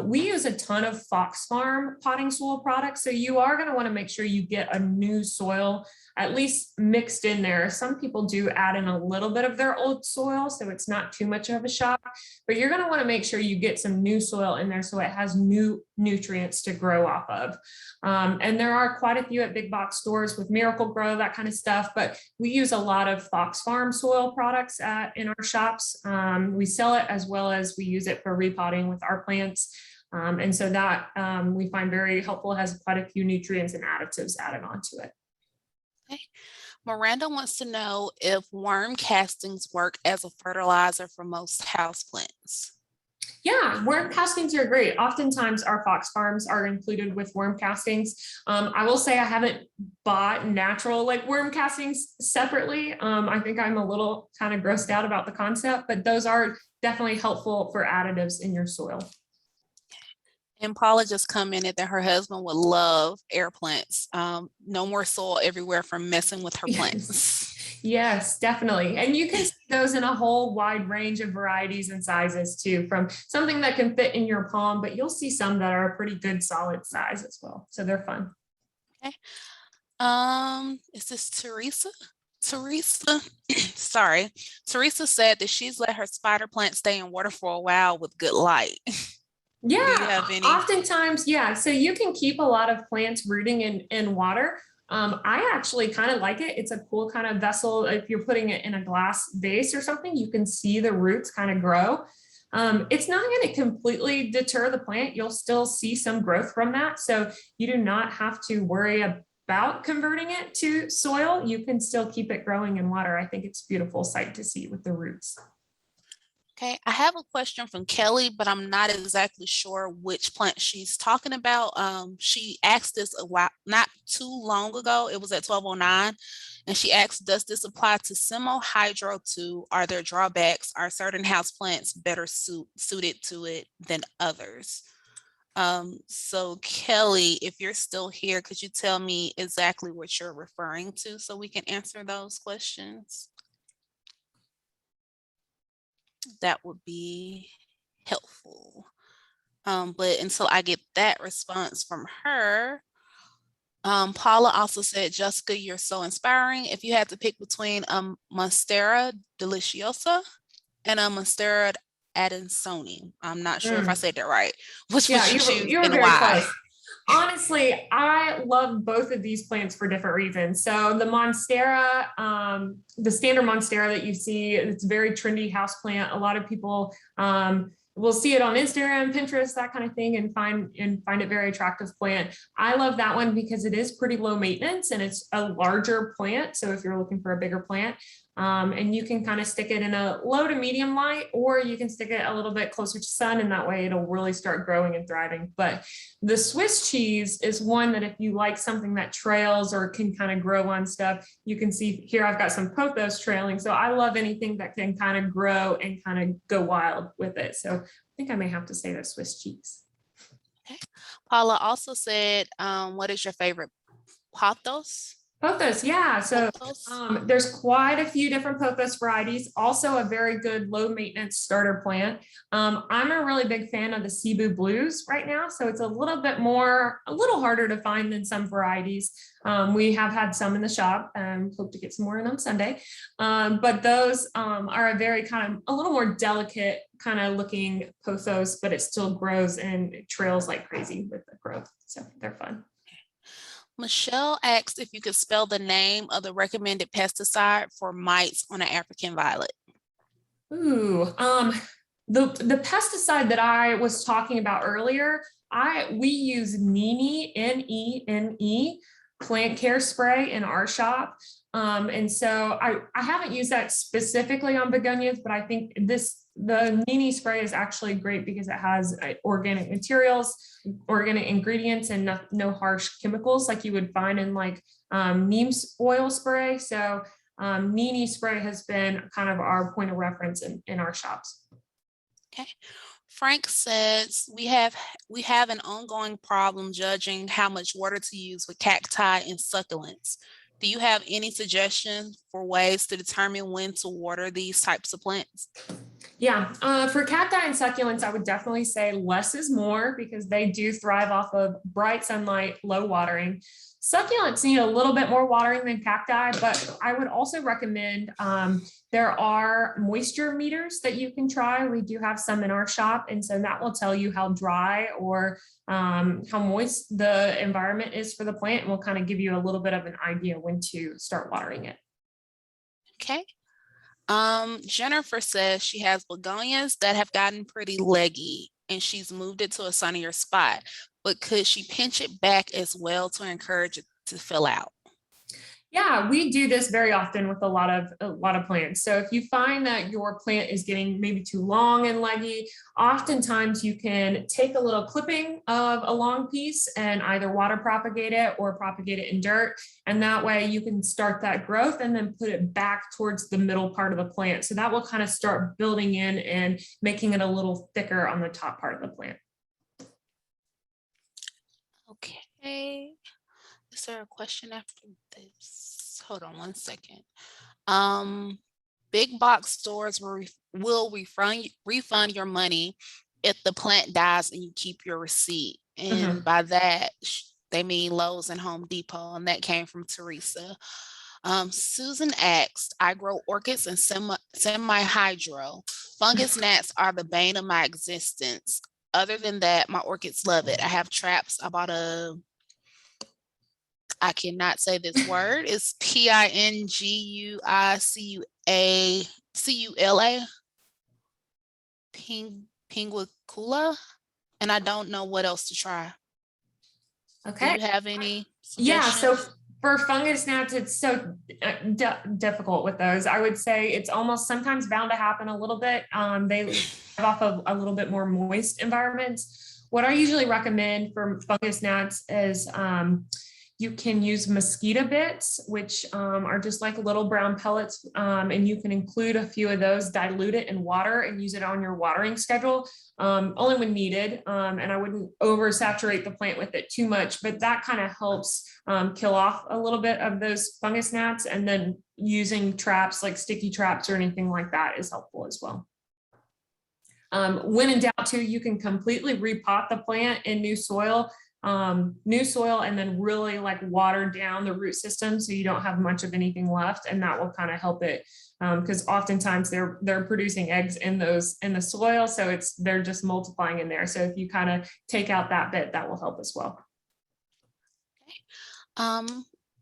We use a ton of Fox Farm potting soil products, so you are going to want to make sure you get a new soil at least mixed in there. Some people do add in a little bit of their old soil, so it's not too much of a shock, but you're going to want to make sure you get some new soil in there so it has new nutrients to grow off of. And there are quite a few at big box stores with Miracle Grow, that kind of stuff, but we use a lot of Fox Farm soil products in our shops. We sell it as well as we use it for repotting with our plants. And so that we find very helpful, has quite a few nutrients and additives added onto it. Okay. Miranda wants to know if worm castings work as a fertilizer for most houseplants. Yeah, worm castings are great. Oftentimes our Fox Farms are included with worm castings. I will say I haven't bought natural worm castings separately. I think I'm a little kind of grossed out about the concept, but those are definitely helpful for additives in your soil. And Paula just commented that her husband would love air plants. No more soil everywhere from messing with her plants. Yes, definitely. And you can see those in a whole wide range of varieties and sizes too, from something that can fit in your palm, but you'll see some that are a pretty good solid size as well. So they're fun. Okay. Is this Teresa? Sorry. Teresa said that she's let her spider plant stay in water for a while with good light. Yeah, oftentimes, yeah. So you can keep a lot of plants rooting in water. I actually kind of like it. It's a cool kind of vessel. If you're putting it in a glass vase or something, you can see the roots kind of grow. It's not going to completely deter the plant. You'll still see some growth from that. So you do not have to worry about converting it to soil. You can still keep it growing in water. I think it's a beautiful sight to see with the roots. Okay, I have a question from Kelly, but I'm not exactly sure which plant she's talking about. She asked this a while, not too long ago. It was at 12:09, and she asked, "Does this apply to semi-hydro too? Are there drawbacks? Are certain houseplants better suited to it than others?" So Kelly, if you're still here, could you tell me exactly what you're referring to so we can answer those questions? That would be helpful. But until I get that response from her, Paula also said, "Jessica, you're so inspiring. If you had to pick between Monstera deliciosa and a Monstera adansoni," I'm not sure if I said that right, which would you choose you were and very why? close. Honestly, I love both of these plants for different reasons. So the Monstera, the standard Monstera that you see, it's a very trendy house plant. A lot of people will see it on Instagram, Pinterest, that kind of thing, and find it very attractive plant. I love that one because it is pretty low maintenance and it's a larger plant. So if you're looking for a bigger plant, and you can kind of stick it in a low to medium light, or you can stick it a little bit closer to sun, and that way it'll really start growing and thriving. But the Swiss cheese is one that if you like something that trails or can kind of grow on stuff, you can see here I've got some pothos trailing. So I love anything that can kind of grow and kind of go wild with it. So I think I may have to say the Swiss cheese. Okay. Paula also said, "What is your favorite pothos?" Pothos, yeah. So Pothos? there's quite a few different pothos varieties. Also a very good low maintenance starter plant. I'm a really big fan of the Cebu Blues right now. So it's a little harder to find than some varieties. We have had some in the shop and hope to get some more in on Sunday. But those are a very a little more delicate kind of looking pothos, but it still grows and it trails like crazy with the growth. So they're fun. Michelle asked if you could spell the name of the recommended pesticide for mites on an African violet. Ooh, the pesticide that I was talking about earlier, we use Nene, Nene, plant care spray in our shop. And so I haven't used that specifically on begonias, but I think the Nene spray is actually great because it has organic materials, organic ingredients, and no harsh chemicals like you would find in like neem oil spray. So Nene spray has been kind of our point of reference in our shops. Okay. Frank says, we have an ongoing problem judging how much water to use with cacti and succulents. Do you have any suggestions for ways to determine when to water these types of plants? Yeah, for cacti and succulents, I would definitely say less is more because they do thrive off of bright sunlight, low watering. Succulents need a little bit more watering than cacti, but I would also recommend there are moisture meters that you can try. We do have some in our shop, and so that will tell you how dry or how moist the environment is for the plant, and will kind of give you a little bit of an idea when to start watering it. Okay. Jennifer says she has begonias that have gotten pretty leggy and she's moved it to a sunnier spot, but could she pinch it back as well to encourage it to fill out? Yeah, we do this very often with a lot of plants. So if you find that your plant is getting maybe too long and leggy, oftentimes you can take a little clipping of a long piece and either water propagate it or propagate it in dirt. And that way you can start that growth and then put it back towards the middle part of the plant. So that will kind of start building in and making it a little thicker on the top part of the plant. Okay. Is there a question after this? Hold on one second. Big box stores will refund your money if the plant dies and you keep your receipt. And by that, they mean Lowe's and Home Depot. And that came from Teresa. Susan asked, I grow orchids and semi-hydro. Fungus gnats are the bane of my existence. Other than that, my orchids love it. I have traps. I I cannot say this word. It's Pinguicula. Pinguicula. And I don't know what else to try. Okay. Do you have any Yeah, so suggestions? for fungus gnats, it's so difficult with those. I would say it's almost sometimes bound to happen a little bit. They live off of a little bit more moist environments. What I usually recommend for fungus gnats is you can use mosquito bits, which are just like little brown pellets, and you can include a few of those, dilute it in water and use it on your watering schedule, only when needed. And I wouldn't oversaturate the plant with it too much, but that kind of helps kill off a little bit of those fungus gnats. And then using traps like sticky traps or anything like that is helpful as well. When in doubt too, you can completely repot the plant in new soil, and then really like water down the root system so you don't have much of anything left, and that will kind of help it, because oftentimes they're producing eggs in the soil, so they're just multiplying in there. So if you kind of take out that bit, that will help as well.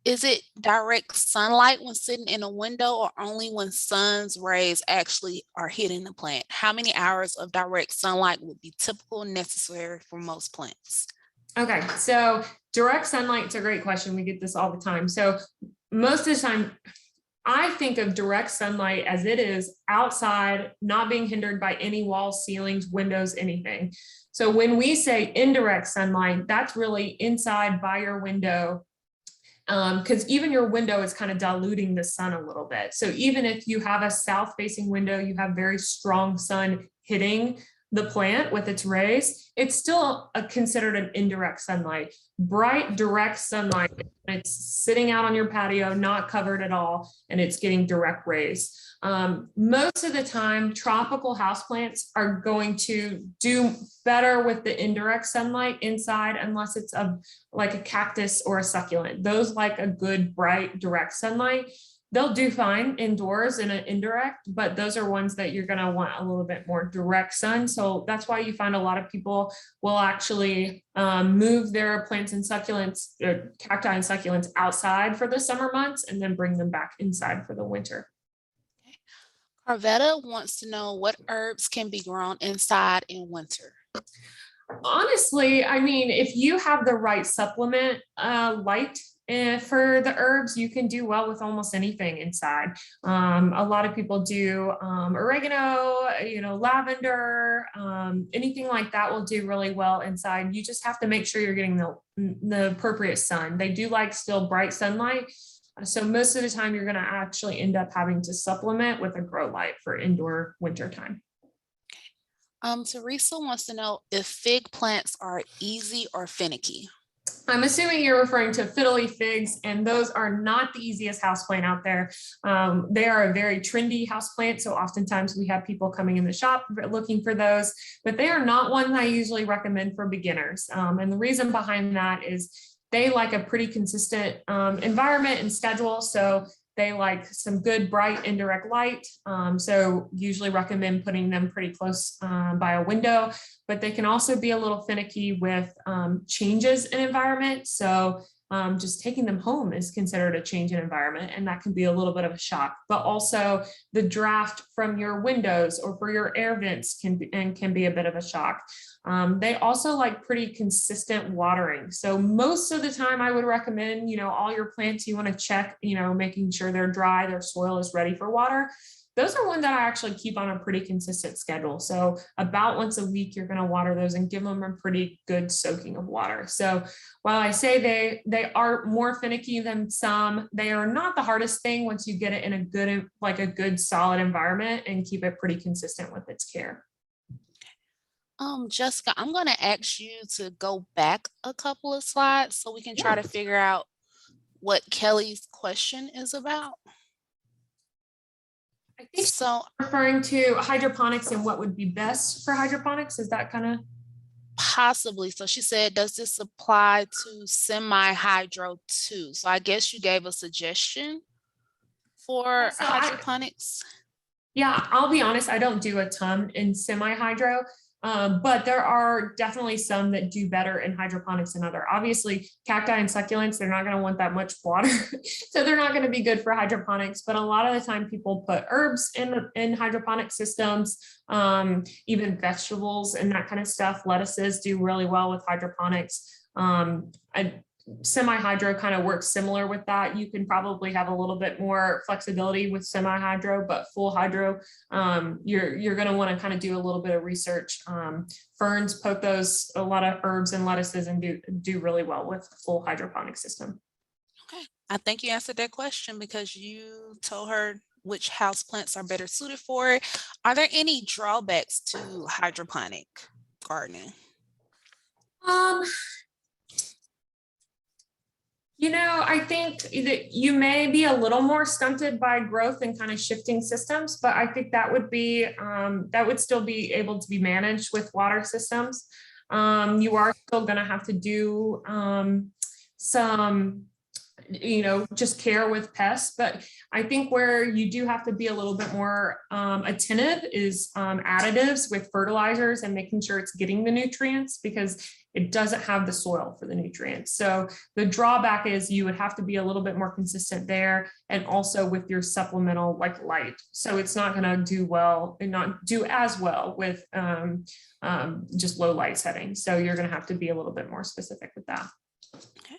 Is it direct sunlight when sitting in a window, or only when sun's rays actually are hitting the plant? How many hours of direct sunlight would be typical necessary for most plants? Okay, so direct sunlight, it's a great question. We get this all the time. So most of the time, I think of direct sunlight as it is outside, not being hindered by any walls, ceilings, windows, anything. So when we say indirect sunlight, that's really inside by your window, because even your window is kind of diluting the sun a little bit. So even if you have a south facing window, you have very strong sun hitting the plant with its rays, it's still considered an indirect sunlight. Bright direct sunlight, it's sitting out on your patio, not covered at all, and it's getting direct rays. Most of the time, tropical houseplants are going to do better with the indirect sunlight inside, unless it's like a cactus or a succulent. Those like a good bright direct sunlight. They'll do fine indoors in an indirect, but those are ones that you're going to want a little bit more direct sun. So that's why you find a lot of people will actually move their plants and succulents, cacti and succulents outside for the summer months and then bring them back inside for the winter. Carvetta wants to know what herbs can be grown inside in winter. Honestly, I mean, if you have the right supplement light for the herbs, you can do well with almost anything inside. A lot of people do oregano, lavender, anything like that will do really well inside. You just have to make sure you're getting the appropriate sun. They do like still bright sunlight. So most of the time you're going to actually end up having to supplement with a grow light for indoor winter time. Teresa wants to know if fig plants are easy or finicky. I'm assuming you're referring to fiddly figs, and those are not the easiest houseplant out there. They are a very trendy houseplant, so oftentimes we have people coming in the shop looking for those, but they are not one I usually recommend for beginners. And the reason behind that is they like a pretty consistent environment and schedule. So they like some good bright indirect light. So usually recommend putting them pretty close by a window, but they can also be a little finicky with changes in environment. So just taking them home is considered a change in environment, and that can be a little bit of a shock. But also the draft from your windows or for your air vents can be a bit of a shock. They also like pretty consistent watering. So most of the time I would recommend, all your plants you want to check, making sure they're dry, their soil is ready for water. Those are ones that I actually keep on a pretty consistent schedule. So about once a week, you're going to water those and give them a pretty good soaking of water. So while I say they are more finicky than some, they are not the hardest thing once you get it in a good solid environment and keep it pretty consistent with its care. Jessica, I'm going to ask you to go back a couple of slides so we can try to figure out what Kelly's question is about. I think so referring to hydroponics and what would be best for hydroponics. Is that kind of? Possibly. So she said, does this apply to semi-hydro too? So I guess you gave a suggestion for hydroponics. Yeah, I'll be honest, I don't do a ton in semi-hydro. But there are definitely some that do better in hydroponics than other. Obviously, cacti and succulents, they're not going to want that much water. So they're not going to be good for hydroponics. But a lot of the time people put herbs in hydroponic systems, even vegetables and that kind of stuff. Lettuces do really well with hydroponics. Semi-hydro kind of works similar with that. You can probably have a little bit more flexibility with semi-hydro, but full hydro, you're going to want to kind of do a little bit of research. Ferns, pothos, a lot of herbs and lettuces, and do really well with full hydroponic system. Okay, I think you answered that question because you told her which house plants are better suited for it. Are there any drawbacks to hydroponic gardening? I think that you may be a little more stunted by growth and kind of shifting systems, but I think that would still be able to be managed with water systems. You are still going to have to do some, just care with pests, but I think where you do have to be a little bit more attentive is additives with fertilizers and making sure it's getting the nutrients, because it doesn't have the soil for the nutrients. So the drawback is you would have to be a little bit more consistent there, and also with your supplemental like light. So it's not going to do well and not do as well with just low light settings. So you're going to have to be a little bit more specific with that. Okay.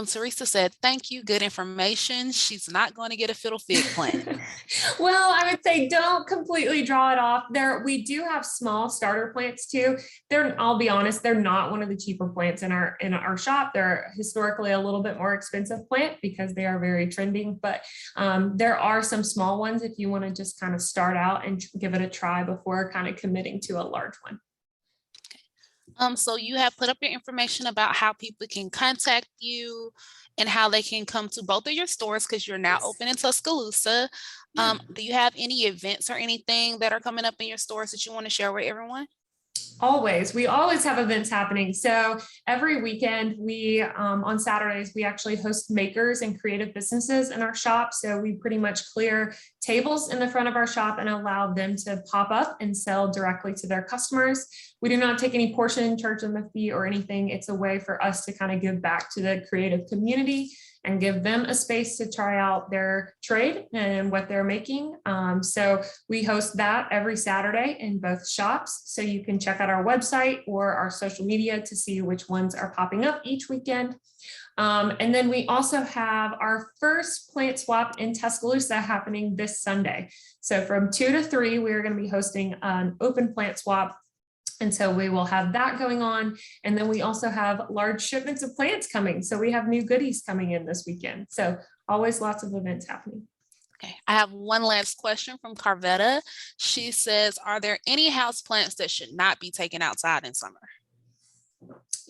Teresa said, thank you, good information. She's not going to get a fiddle fig plant. Well, I would say don't completely draw it off. We do have small starter plants too. I'll be honest, they're not one of the cheaper plants in our shop. They're historically a little bit more expensive plant because they are very trending, but there are some small ones if you want to just kind of start out and give it a try before kind of committing to a large one. So you have put up your information about how people can contact you and how they can come to both of your stores, because you're now open in Tuscaloosa. Do you have any events or anything that are coming up in your stores that you want to share with everyone? We always have events happening. So every weekend on Saturdays, we actually host makers and creative businesses in our shop. So we pretty much clear tables in the front of our shop and allow them to pop up and sell directly to their customers. We do not take any portion, charge them a fee or anything. It's a way for us to kind of give back to the creative community and give them a space to try out their trade and what they're making. So we host that every Saturday in both shops. So you can check out our website or our social media to see which ones are popping up each weekend. And then we also have our first plant swap in Tuscaloosa happening this Sunday. So from 2 to 3, we're going to be hosting an open plant swap. And so we will have that going on. And then we also have large shipments of plants coming. So we have new goodies coming in this weekend. So always lots of events happening. Okay, I have one last question from Carvetta. She says, are there any house plants that should not be taken outside in summer?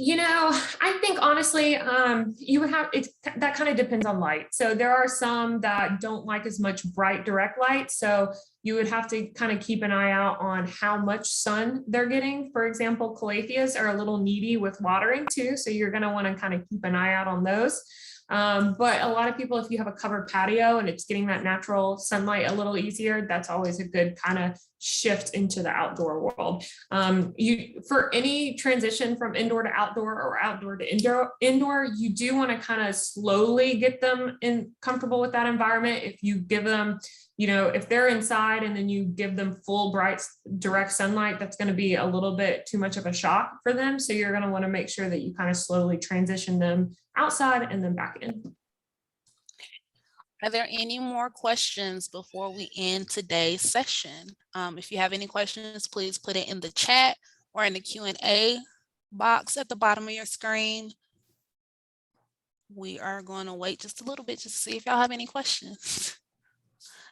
I think honestly, that kind of depends on light. So there are some that don't like as much bright direct light. So you would have to kind of keep an eye out on how much sun they're getting. For example, calatheas are a little needy with watering too. So you're going to want to kind of keep an eye out on those. But a lot of people, if you have a covered patio and it's getting that natural sunlight a little easier, that's always a good kind of shift into the outdoor world. For any transition from indoor to outdoor or outdoor to indoor, you do want to kind of slowly get them comfortable with that environment. If you give them, if they're inside and then you give them full bright direct sunlight, that's going to be a little bit too much of a shock for them. So you're going to want to make sure that you kind of slowly transition them outside and then back in. Are there any more questions before we end today's session? If you have any questions, please put it in the chat or in the Q&A box at the bottom of your screen. We are going to wait just a little bit just to see if y'all have any questions.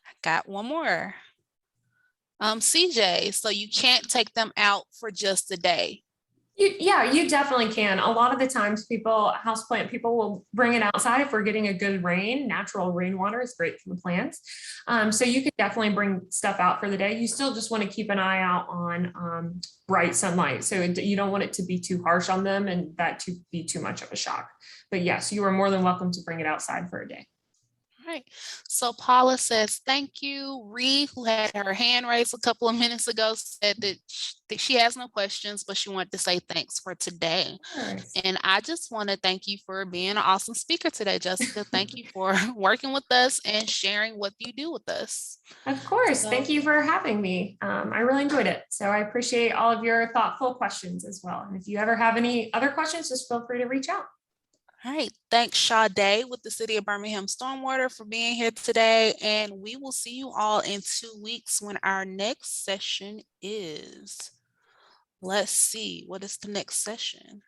I got one more. CJ, so you can't take them out for just a day? Yeah, you definitely can. A lot of the times houseplant people will bring it outside if we're getting a good rain. Natural rainwater is great for the plants. So you can definitely bring stuff out for the day. You still just want to keep an eye out on bright sunlight. So you don't want it to be too harsh on them and that to be too much of a shock. But yes, you are more than welcome to bring it outside for a day. All right. So Paula says, thank you. Ree, who had her hand raised a couple of minutes ago, said that she has no questions, but she wanted to say thanks for today. Of course. And I just want to thank you for being an awesome speaker today, Jessica. Thank you for working with us and sharing what you do with us. Of course. So- Thank you for having me. I really enjoyed it. So I appreciate all of your thoughtful questions as well. And if you ever have any other questions, just feel free to reach out. All right. Thanks, Sade with the City of Birmingham Stormwater for being here today. And we will see you all in 2 weeks when our next session is. Let's see, what is the next session?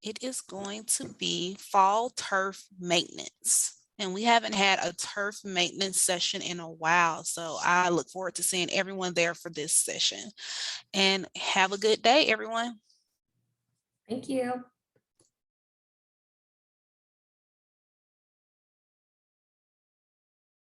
It is going to be fall turf maintenance. And we haven't had a turf maintenance session in a while. So I look forward to seeing everyone there for this session. And have a good day, everyone. Thank you.